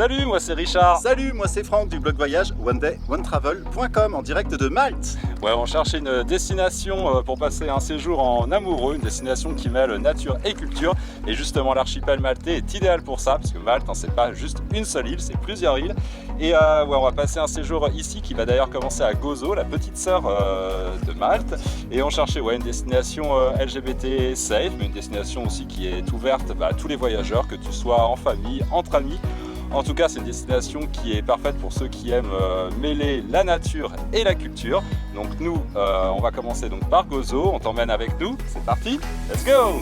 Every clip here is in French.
Salut, moi c'est Richard. Salut, moi c'est Franck du blog voyage onedayOnetravel.com en direct de Malte. Ouais, on cherchait une destination pour passer un séjour en amoureux, une destination qui mêle nature et culture. Et justement, l'archipel maltais est idéal pour ça, parce que Malte, c'est pas juste une seule île, c'est plusieurs îles. Et on va passer un séjour ici qui va d'ailleurs commencer à Gozo, la petite sœur de Malte. Et on cherchait une destination LGBT safe, mais une destination aussi qui est ouverte à tous les voyageurs, que tu sois en famille, entre amis. En tout cas, c'est une destination qui est parfaite pour ceux qui aiment mêler la nature et la culture. Donc nous, on va commencer donc par Gozo. On t'emmène avec nous. C'est parti, let's go!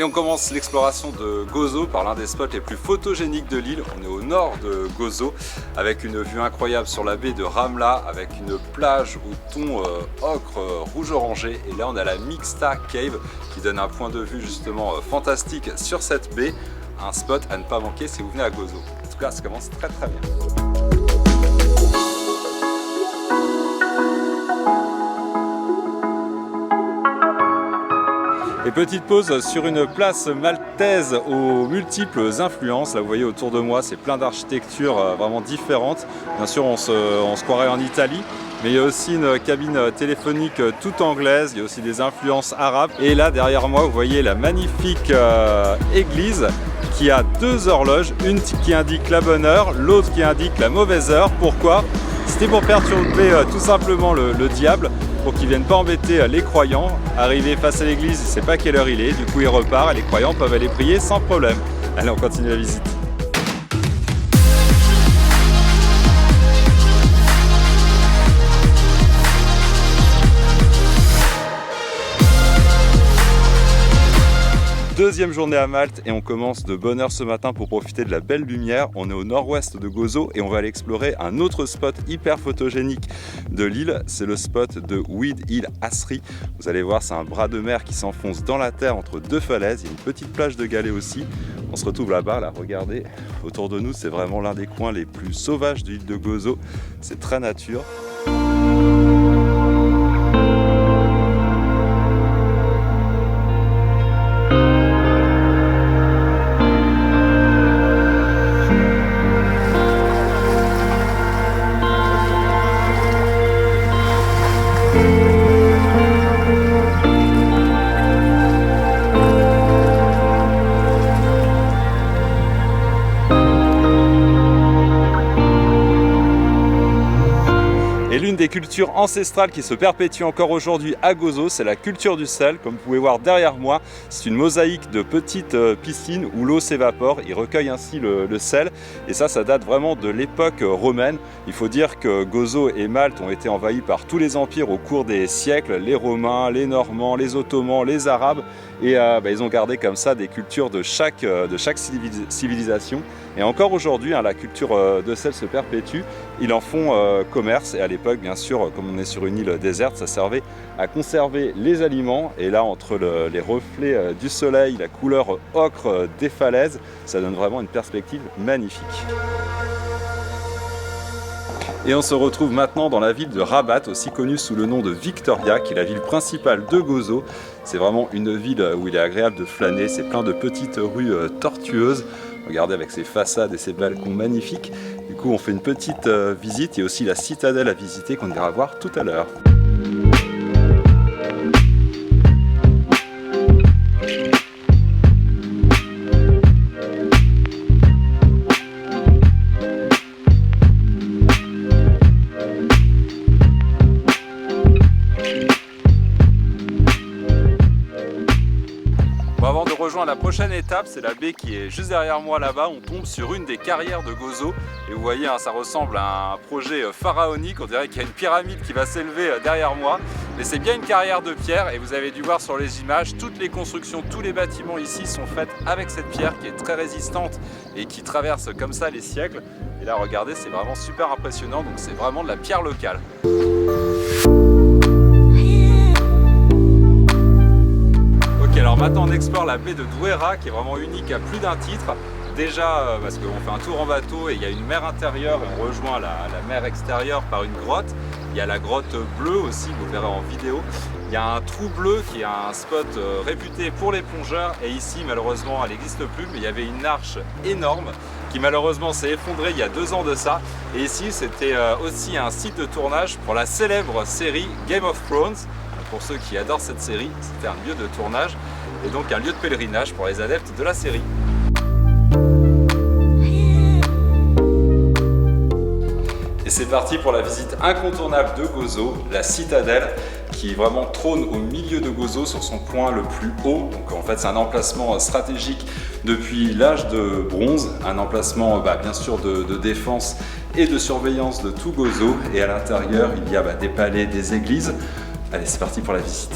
Et on commence l'exploration de Gozo par l'un des spots les plus photogéniques de l'île. On est au nord de Gozo avec une vue incroyable sur la baie de Ramla, avec une plage au ton ocre rouge orangé. Et là on a la Mixta Cave qui donne un point de vue justement fantastique sur cette baie. Un spot à ne pas manquer si vous venez à Gozo. En tout cas ça commence très très bien. Et petite pause sur une place maltaise aux multiples influences. Là vous voyez autour de moi c'est plein d'architectures vraiment différentes. Bien sûr on se croirait en Italie, mais il y a aussi une cabine téléphonique toute anglaise, il y a aussi des influences arabes. Et là derrière moi vous voyez la magnifique église qui a deux horloges, une qui indique la bonne heure, l'autre qui indique la mauvaise heure. Pourquoi? C'était pour perturber tout simplement le diable, pour qu'ils ne viennent pas embêter les croyants. Arrivé face à l'église, il ne sait pas quelle heure il est, du coup il repart et les croyants peuvent aller prier sans problème. Allez, on continue la visite. Deuxième journée à Malte et on commence de bonne heure ce matin pour profiter de la belle lumière. On est au nord-ouest de Gozo et on va aller explorer un autre spot hyper photogénique de l'île. C'est le spot de Oued El Asri. Vous allez voir, c'est un bras de mer qui s'enfonce dans la terre entre deux falaises. Il y a une petite plage de galets aussi. On se retrouve là-bas, là, regardez. Autour de nous, c'est vraiment l'un des coins les plus sauvages de l'île de Gozo. C'est très nature. L'une des cultures ancestrales qui se perpétue encore aujourd'hui à Gozo, c'est la culture du sel. Comme vous pouvez voir derrière moi, c'est une mosaïque de petites piscines où l'eau s'évapore. Ils recueillent ainsi le sel et ça date vraiment de l'époque romaine. Il faut dire que Gozo et Malte ont été envahis par tous les empires au cours des siècles, les Romains, les Normands, les Ottomans, les Arabes. Et ils ont gardé comme ça des cultures de chaque civilisation. Et encore aujourd'hui, la culture de sel se perpétue. Ils en font commerce et à l'époque, bien sûr, comme on est sur une île déserte, ça servait à conserver les aliments. Et là, entre les reflets du soleil, la couleur ocre des falaises, ça donne vraiment une perspective magnifique. Et on se retrouve maintenant dans la ville de Rabat, aussi connue sous le nom de Victoria, qui est la ville principale de Gozo. C'est vraiment une ville où il est agréable de flâner, c'est plein de petites rues tortueuses. Regardez avec ses façades et ses balcons magnifiques. Du coup, on fait une petite visite. Il y a aussi la citadelle à visiter qu'on ira voir tout à l'heure. Avant de rejoindre la prochaine étape, c'est la baie qui est juste derrière moi là-bas. On tombe sur une des carrières de Gozo et vous voyez, ça ressemble à un projet pharaonique. On dirait qu'il y a une pyramide qui va s'élever derrière moi, mais c'est bien une carrière de pierre et vous avez dû voir sur les images, toutes les constructions, tous les bâtiments ici sont faits avec cette pierre qui est très résistante et qui traverse comme ça les siècles. Et là regardez, c'est vraiment super impressionnant, donc c'est vraiment de la pierre locale. Alors maintenant on explore la baie de Douéra qui est vraiment unique à plus d'un titre. Déjà parce qu'on fait un tour en bateau et il y a une mer intérieure et on rejoint la mer extérieure par une grotte. Il y a la grotte bleue aussi, vous verrez en vidéo. Il y a un trou bleu qui est un spot réputé pour les plongeurs et ici malheureusement elle n'existe plus, mais il y avait une arche énorme qui malheureusement s'est effondrée il y a 2 ans de ça. Et ici c'était aussi un site de tournage pour la célèbre série Game of Thrones. Pour ceux qui adorent cette série, c'était un lieu de tournage et donc un lieu de pèlerinage pour les adeptes de la série. Et c'est parti pour la visite incontournable de Gozo, la citadelle qui vraiment trône au milieu de Gozo sur son point le plus haut. Donc en fait c'est un emplacement stratégique depuis l'âge de bronze, un emplacement bien sûr de défense et de surveillance de tout Gozo. Et à l'intérieur il y a des palais, des églises. Allez, c'est parti pour la visite.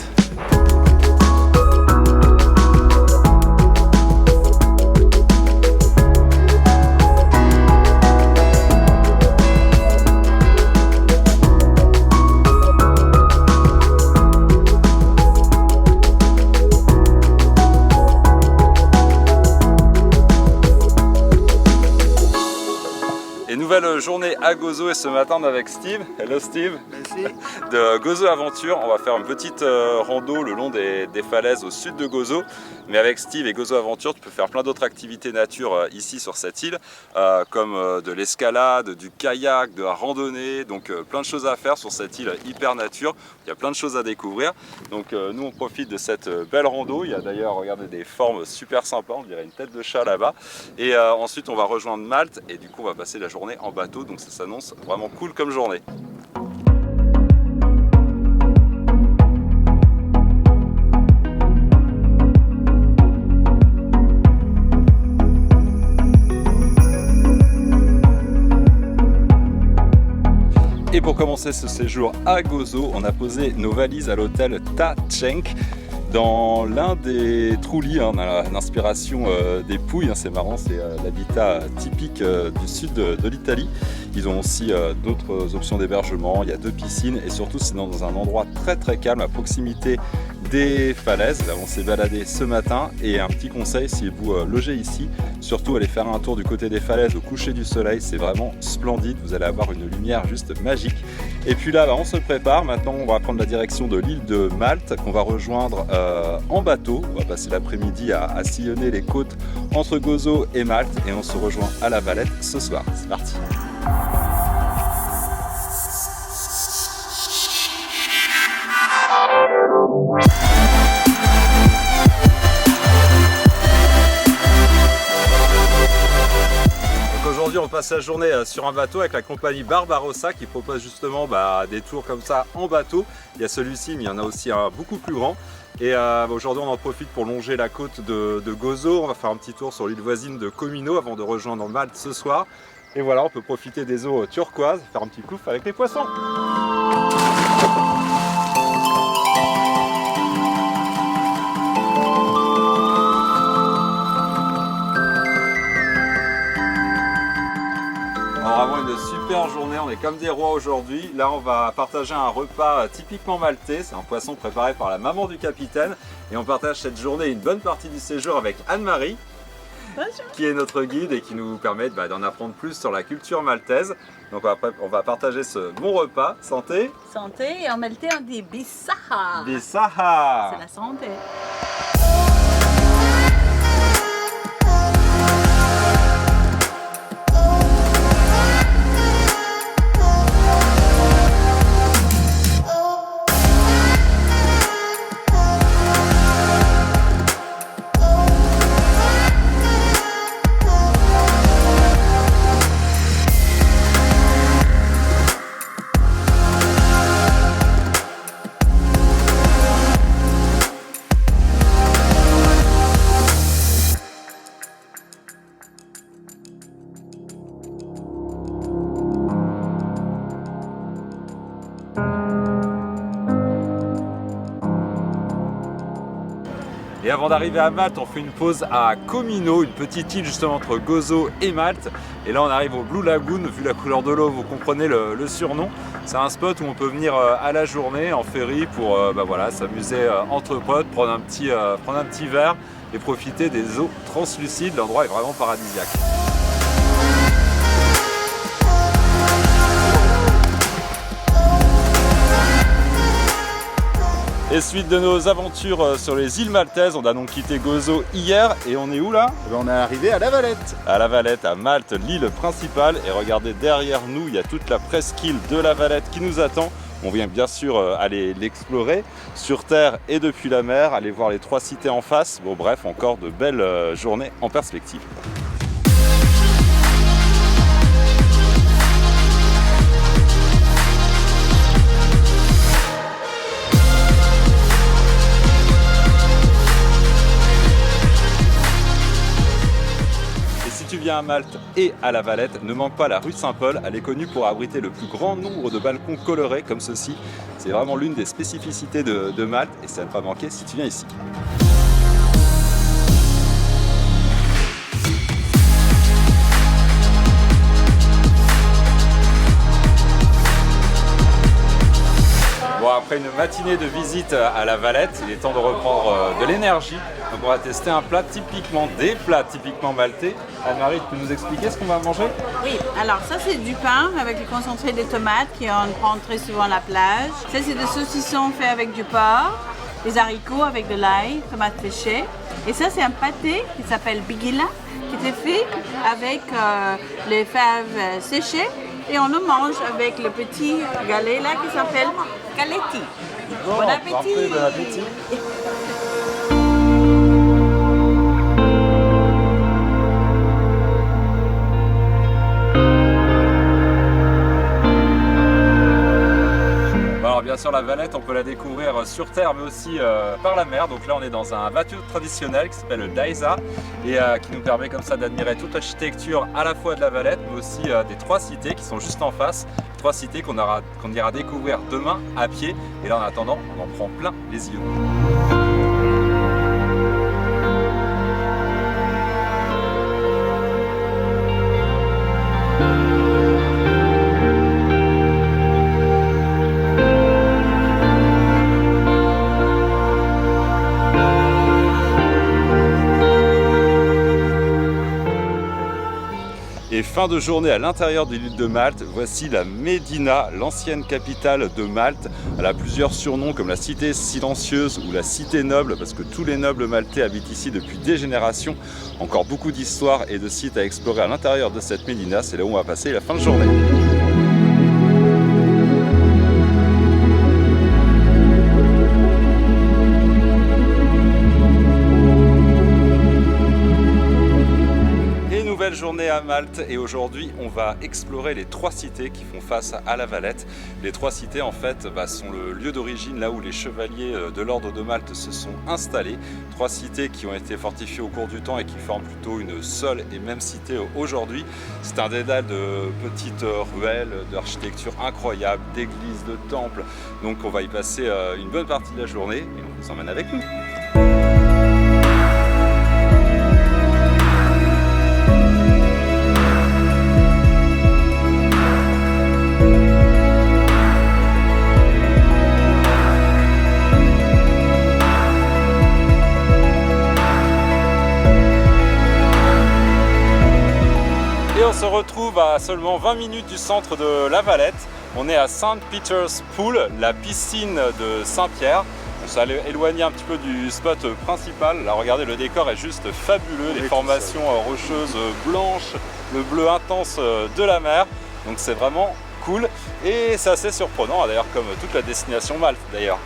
Nouvelle journée à Gozo et ce matin on est avec Steve. Hello Steve. Merci. De Gozo Aventure. On va faire une petite rando le long des falaises au sud de Gozo. Mais avec Steve et Gozo Aventure, tu peux faire plein d'autres activités nature ici sur cette île, comme de l'escalade, du kayak, de la randonnée. Donc plein de choses à faire sur cette île hyper nature. Il y a plein de choses à découvrir. Donc nous on profite de cette belle rando. Il y a d'ailleurs, regardez, des formes super sympas. On dirait une tête de chat là-bas. Et ensuite on va rejoindre Malte et du coup on va passer la journée en bateau, donc ça s'annonce vraiment cool comme journée. Et pour commencer ce séjour à Gozo, on a posé nos valises à l'hôtel Ta-Cenk. Dans l'un des trous-lits, on a l'inspiration des Pouilles, c'est marrant, c'est l'habitat typique du sud de l'Italie. Ils ont aussi d'autres options d'hébergement, il y a 2 piscines et surtout c'est dans un endroit très calme à proximité des falaises. Là on s'est baladé ce matin et un petit conseil, si vous logez ici, surtout allez faire un tour du côté des falaises au coucher du soleil, c'est vraiment splendide, vous allez avoir une lumière juste magique. Et puis là on se prépare, maintenant on va prendre la direction de l'île de Malte qu'on va rejoindre en bateau. On va passer l'après-midi à sillonner les côtes entre Gozo et Malte et on se rejoint à La Valette ce soir. C'est parti. Aujourd'hui on passe la journée sur un bateau avec la compagnie Barbarossa qui propose justement des tours comme ça en bateau. Il y a celui-ci mais il y en a aussi un beaucoup plus grand. Et aujourd'hui on en profite pour longer la côte de Gozo. On va faire un petit tour sur l'île voisine de Comino avant de rejoindre Malte ce soir. Et voilà, on peut profiter des eaux turquoises, faire un petit plouf avec les poissons. Vraiment une super journée, on est comme des rois aujourd'hui. Là on va partager un repas typiquement maltais, c'est un poisson préparé par la maman du capitaine. Et on partage cette journée une bonne partie du séjour avec Anne-Marie, qui est notre guide et qui nous permet d'en apprendre plus sur la culture maltaise. Donc après on va partager ce bon repas. Santé. Santé, et en maltais on dit bisaha. Bisaha. C'est la santé. Et avant d'arriver à Malte, on fait une pause à Comino, une petite île justement entre Gozo et Malte. Et là on arrive au Blue Lagoon, vu la couleur de l'eau, vous comprenez le surnom. C'est un spot où on peut venir à la journée en ferry pour s'amuser entre potes, prendre un petit verre et profiter des eaux translucides. L'endroit est vraiment paradisiaque. Et suite de nos aventures sur les îles maltaises, on a donc quitté Gozo hier et on est où là? On est arrivé à La Valette. À La Valette, à Malte, l'île principale. Et regardez derrière nous, il y a toute la presqu'île de La Valette qui nous attend. On vient bien sûr aller l'explorer sur terre et depuis la mer, aller voir les 3 cités en face. Bon bref, encore de belles journées en perspective. Si tu viens à Malte et à La Valette, ne manque pas la rue Saint-Paul. Elle est connue pour abriter le plus grand nombre de balcons colorés comme ceci. C'est vraiment l'une des spécificités de Malte et ça ne va pas manquer si tu viens ici. Bon, après une matinée de visite à La Valette, il est temps de reprendre de l'énergie. Donc on va tester des plats typiquement maltais. Anne-Marie, tu peux nous expliquer ce qu'on va manger? Oui, alors ça c'est du pain avec le concentré de tomates qu'on prend très souvent à la plage. Ça c'est des saucissons faits avec du porc, des haricots avec de l'ail, tomates séchées. Et ça c'est un pâté qui s'appelle bigila, qui est fait avec les fèves séchées. Et on le mange avec le petit galet là qui s'appelle galetti. Bon appétit! Parfait, bon appétit! Bien sûr, la Valette, on peut la découvrir sur terre mais aussi par la mer. Donc là, on est dans un bateau traditionnel qui s'appelle le Daïsa et qui nous permet comme ça d'admirer toute l'architecture à la fois de la Valette mais aussi des 3 cités qui sont juste en face. 3 cités qu'on ira découvrir demain à pied. Et là, en attendant, on en prend plein les yeux. Et fin de journée à l'intérieur de l'île de Malte, voici la Médina, l'ancienne capitale de Malte. Elle a plusieurs surnoms comme la cité silencieuse ou la cité noble parce que tous les nobles maltais habitent ici depuis des générations. Encore beaucoup d'histoires et de sites à explorer à l'intérieur de cette Médina, c'est là où on va passer la fin de journée. Journée à Malte et aujourd'hui on va explorer les 3 cités qui font face à La Valette. Les 3 cités en fait sont le lieu d'origine là où les chevaliers de l'ordre de Malte se sont installés. 3 cités qui ont été fortifiées au cours du temps et qui forment plutôt une seule et même cité aujourd'hui. C'est un dédale de petites ruelles, d'architecture incroyable, d'églises, de temples. Donc on va y passer une bonne partie de la journée et on vous emmène avec nous. On se retrouve à seulement 20 minutes du centre de La Valette. On est à St. Peter's Pool, la piscine de Saint-Pierre. On s'est éloigné un petit peu du spot principal. Là, regardez, le décor est juste fabuleux. Les formations rocheuses blanches, le bleu intense de la mer. Donc c'est vraiment cool et c'est assez surprenant d'ailleurs comme toute la destination Malte d'ailleurs.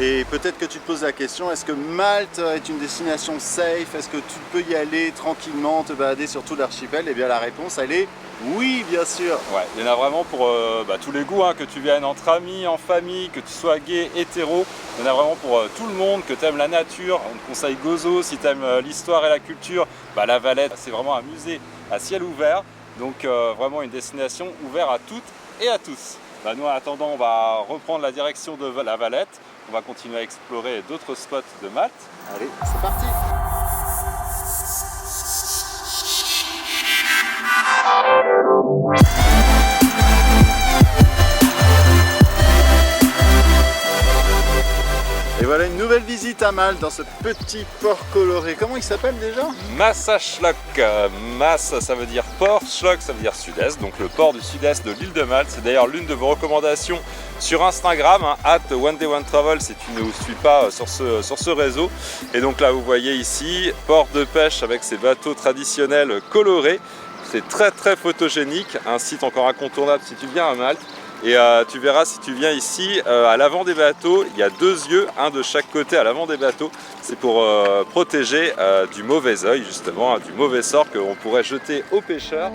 Et peut-être que tu te poses la question, est-ce que Malte est une destination safe? Est-ce que tu peux y aller tranquillement, te balader sur tout l'archipel? Et bien la réponse elle est oui, bien sûr. Ouais, il y en a vraiment pour tous les goûts, hein, que tu viennes entre amis, en famille, que tu sois gay, hétéro, il y en a vraiment pour tout le monde, que tu aimes la nature, on te conseille Gozo, si tu aimes l'histoire et la culture, La Valette c'est vraiment un musée à ciel ouvert, donc vraiment une destination ouverte à toutes et à tous. Nous en attendant on va reprendre la direction de La Valette, on va continuer à explorer d'autres spots de Malte. Allez, c'est parti! Et voilà une nouvelle belle visite à Malte dans ce petit port coloré. Comment il s'appelle déjà? Massaschlok. Mass, ça veut dire port, Schlock, ça veut dire sud-est. Donc le port du sud-est de l'île de Malte. C'est d'ailleurs l'une de vos recommandations sur Instagram, @OneDayOneTravel si tu ne nous suis pas sur ce réseau. Et donc là, vous voyez ici, port de pêche avec ses bateaux traditionnels colorés. C'est très très photogénique, un site encore incontournable si tu viens à Malte. Et tu verras si tu viens ici, à l'avant des bateaux, il y a 2 yeux, un de chaque côté à l'avant des bateaux. C'est pour protéger du mauvais œil justement, du mauvais sort qu'on pourrait jeter aux pêcheurs.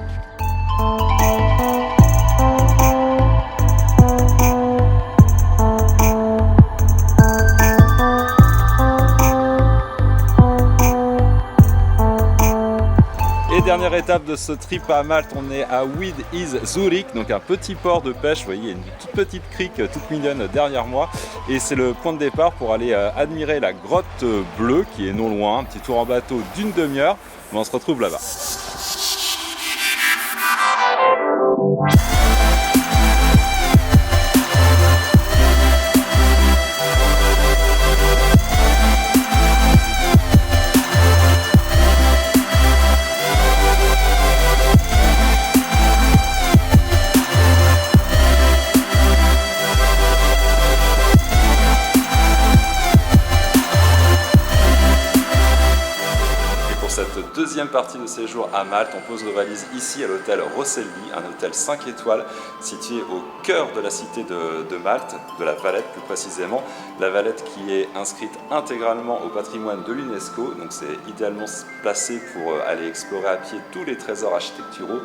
Dernière étape de ce trip à Malte, on est à Wied is Zurich, donc un petit port de pêche. Vous voyez, il y a une toute petite crique toute mignonne derrière moi et c'est le point de départ pour aller admirer la grotte bleue qui est non loin, un petit tour en bateau d'une demi-heure, mais on se retrouve là-bas. Deuxième partie de séjour à Malte, on pose nos valises ici à l'hôtel Rosselli, un hôtel 5 étoiles situé au cœur de la cité de Malte, de la Valette plus précisément. La Valette qui est inscrite intégralement au patrimoine de l'UNESCO, donc c'est idéalement placé pour aller explorer à pied tous les trésors architecturaux.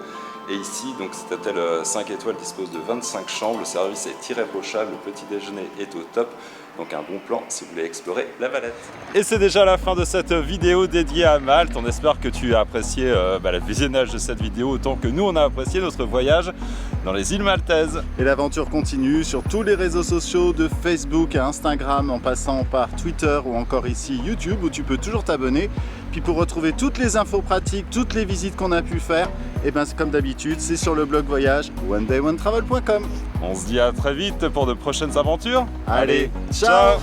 Et ici, donc cet hôtel 5 étoiles dispose de 25 chambres, le service est irréprochable, le petit déjeuner est au top. Donc un bon plan si vous voulez explorer la Valette. Et c'est déjà la fin de cette vidéo dédiée à Malte. On espère que tu as apprécié le visionnage de cette vidéo autant que nous on a apprécié notre voyage dans les îles maltaises. Et l'aventure continue sur tous les réseaux sociaux de Facebook à Instagram en passant par Twitter ou encore ici YouTube où tu peux toujours t'abonner. Puis pour retrouver toutes les infos pratiques, toutes les visites qu'on a pu faire, et bien comme d'habitude c'est sur le blog voyage onedayOneTravel.com. On se dit à très vite pour de prochaines aventures. Allez, ciao.